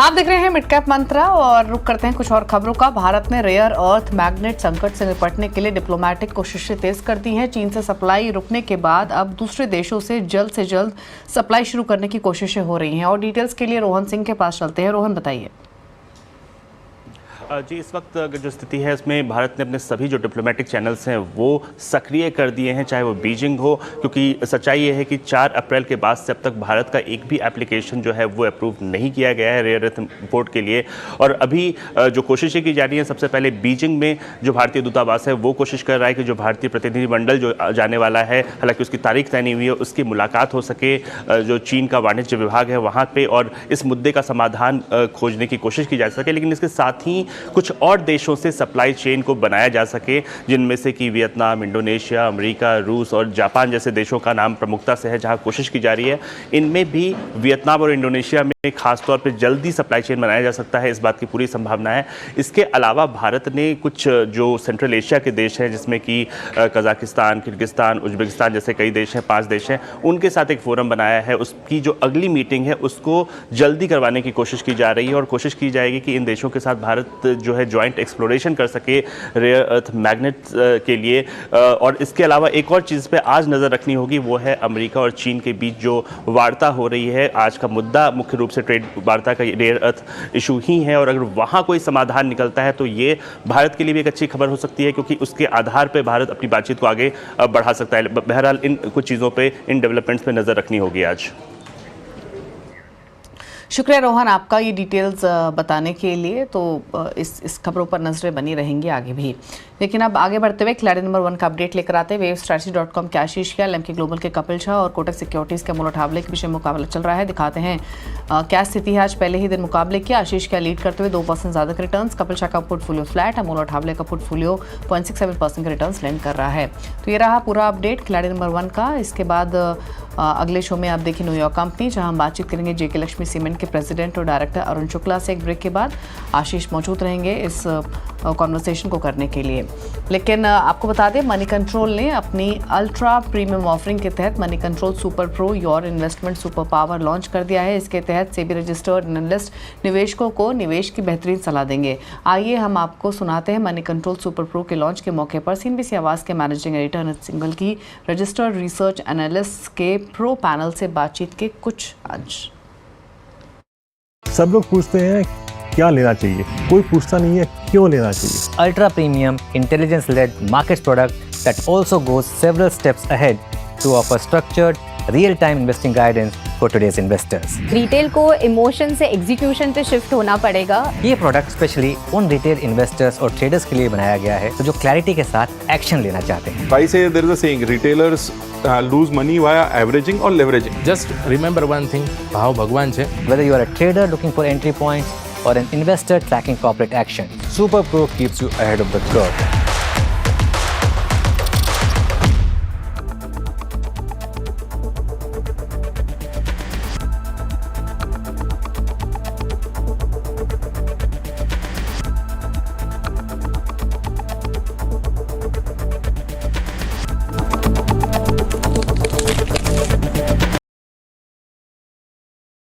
आप देख रहे हैं मिड कैप मंत्रा और रुक करते हैं कुछ और खबरों का। भारत ने रेयर अर्थ मैग्नेट संकट से निपटने के लिए डिप्लोमेटिक कोशिशें तेज कर दी हैं। चीन से सप्लाई रुकने के बाद अब दूसरे देशों से जल्द सप्लाई शुरू करने की कोशिशें हो रही हैं। और डिटेल्स के लिए रोहन सिंह के पास चलते हैं। रोहन, बताइए। जी, इस वक्त जो स्थिति है इसमें भारत ने अपने सभी जो डिप्लोमेटिक चैनल्स हैं वो सक्रिय कर दिए हैं, चाहे वो बीजिंग हो, क्योंकि सच्चाई ये है कि 4 अप्रैल के बाद से अब तक भारत का एक भी एप्लीकेशन जो है वो अप्रूव नहीं किया गया है रेयर अर्थ इंपोर्ट के लिए। और अभी जो कोशिशें की जा रही हैं, सबसे पहले बीजिंग में जो भारतीय दूतावास है वो कोशिश कर रहा है कि जो भारतीय प्रतिनिधिमंडल जो जाने वाला है, हालांकि उसकी तारीख तय नहीं हुई है, उसकी मुलाकात हो सके जो चीन का वाणिज्य विभाग है वहाँ पे, और इस मुद्दे का समाधान खोजने की कोशिश की जा सके। लेकिन इसके साथ ही कुछ और देशों से सप्लाई चेन को बनाया जा सके, जिनमें से कि वियतनाम, इंडोनेशिया, अमेरिका, रूस और जापान जैसे देशों का नाम प्रमुखता से है जहां कोशिश की जा रही है। इनमें भी वियतनाम और इंडोनेशिया में खासतौर पर जल्दी सप्लाई चेन बनाया जा सकता है, इस बात की पूरी संभावना है। इसके अलावा भारत ने कुछ जो सेंट्रल एशिया के देश हैं, जिसमें कि कजाकिस्तान, किर्गिस्तान, उज्बेकिस्तान जैसे कई देश हैं, 5 देश हैं, उनके साथ एक फोरम बनाया है। उसकी जो अगली मीटिंग है उसको जल्दी करवाने की कोशिश की जा रही है और कोशिश की जाएगी कि इन देशों के साथ भारत जो है जॉइंट एक्सप्लोरेशन कर सके रेयर अर्थ मैग्नेट के लिए। और इसके अलावा एक और चीज़ पे आज नज़र रखनी होगी, वो है अमेरिका और चीन के बीच जो वार्ता हो रही है। आज का मुद्दा मुख्य रूप से ट्रेड वार्ता का रेयर अर्थ इशू ही है, और अगर वहाँ कोई समाधान निकलता है तो ये भारत के लिए भी एक अच्छी खबर हो सकती है, क्योंकि उसके आधार पर भारत अपनी बातचीत को आगे बढ़ा सकता है। बहरहाल इन कुछ चीज़ों पर, इन डेवलपमेंट्स पर नज़र रखनी होगी आज। शुक्रिया रोहन आपका ये डिटेल्स बताने के लिए। तो इस खबरों पर नजरें बनी रहेंगी आगे भी। लेकिन अब आगे बढ़ते हुए खिलाड़ी नंबर 1 का अपडेट लेकर आते हैं। वेवस्ट्रेटजी.com के आशीष क्या, एमके ग्लोबल के कपिल शाह और कोटक सिक्योरिटीज के अमोल अठावले के बीच मुकाबला चल रहा है। दिखाते हैं क्या स्थिति है। आज पहले ही दिन मुकाबले किया आशीष क्या लीड करते हुए 2% ज्यादा के रिटर्न्स। कपिल शाह का पोर्टफोलियो फ्लैट, अमोल अठावले का पोर्टफोलियो 0.67% के रिटर्न्स लैंड कर रहा है। तो ये रहा पूरा अपडेट खिलाड़ी नंबर 1 का। इसके बाद अगले शो में आप देखिए न्यूयॉर्क कंपनी, जहां हम बातचीत करेंगे जेके लक्ष्मी सीमेंट के प्रेसिडेंट और डायरेक्टर अरुण शुक्ला से। एक ब्रेक के बाद आशीष मौजूद रहेंगे इस कॉन्वर्सेशन को करने के लिए। लेकिन आपको बता दें, मनी कंट्रोल ने अपनी अल्ट्रा प्रीमियम ऑफरिंग के तहत money control super pro your investment super power launch कर दिया है। इसके तहत सेबी रजिस्टर्ड एनालिस्ट निवेशकों को निवेश की बेहतरीन सलाह देंगे। आइए हम आपको सुनाते हैं मनी कंट्रोल सुपर प्रो के लॉन्च के मौके पर सीएनबीसी आवाज के मैनेजिंग एडिटर अनित सिंघल की रजिस्टर्ड रिसर्च एनालिस्ट के प्रो पैनल से बातचीत के कुछ अंश। सब लोग पूछते हैं क्या लेना चाहिए, कोई पूछता नहीं है क्यों लेना चाहिए। Ultra premium, intelligence-led markets product that also goes several steps ahead to offer structured, real-time investing guidance for today's investors. Retail को इमोशन से एग्जीक्यूशन पे शिफ्ट होना पड़ेगा। ये प्रोडक्ट स्पेशली उन रिटेल इन्वेस्टर्स और ट्रेडर्स के लिए बनाया गया है जो क्लैरिटी के साथ एक्शन लेना चाहते हैं। I say there is a saying, retailers lose money via averaging or leveraging. Just remember one thing, भाव भगवान છે. Whether you are a trader looking for entry points or an investor tracking corporate action, Super Pro keeps you ahead of the curve.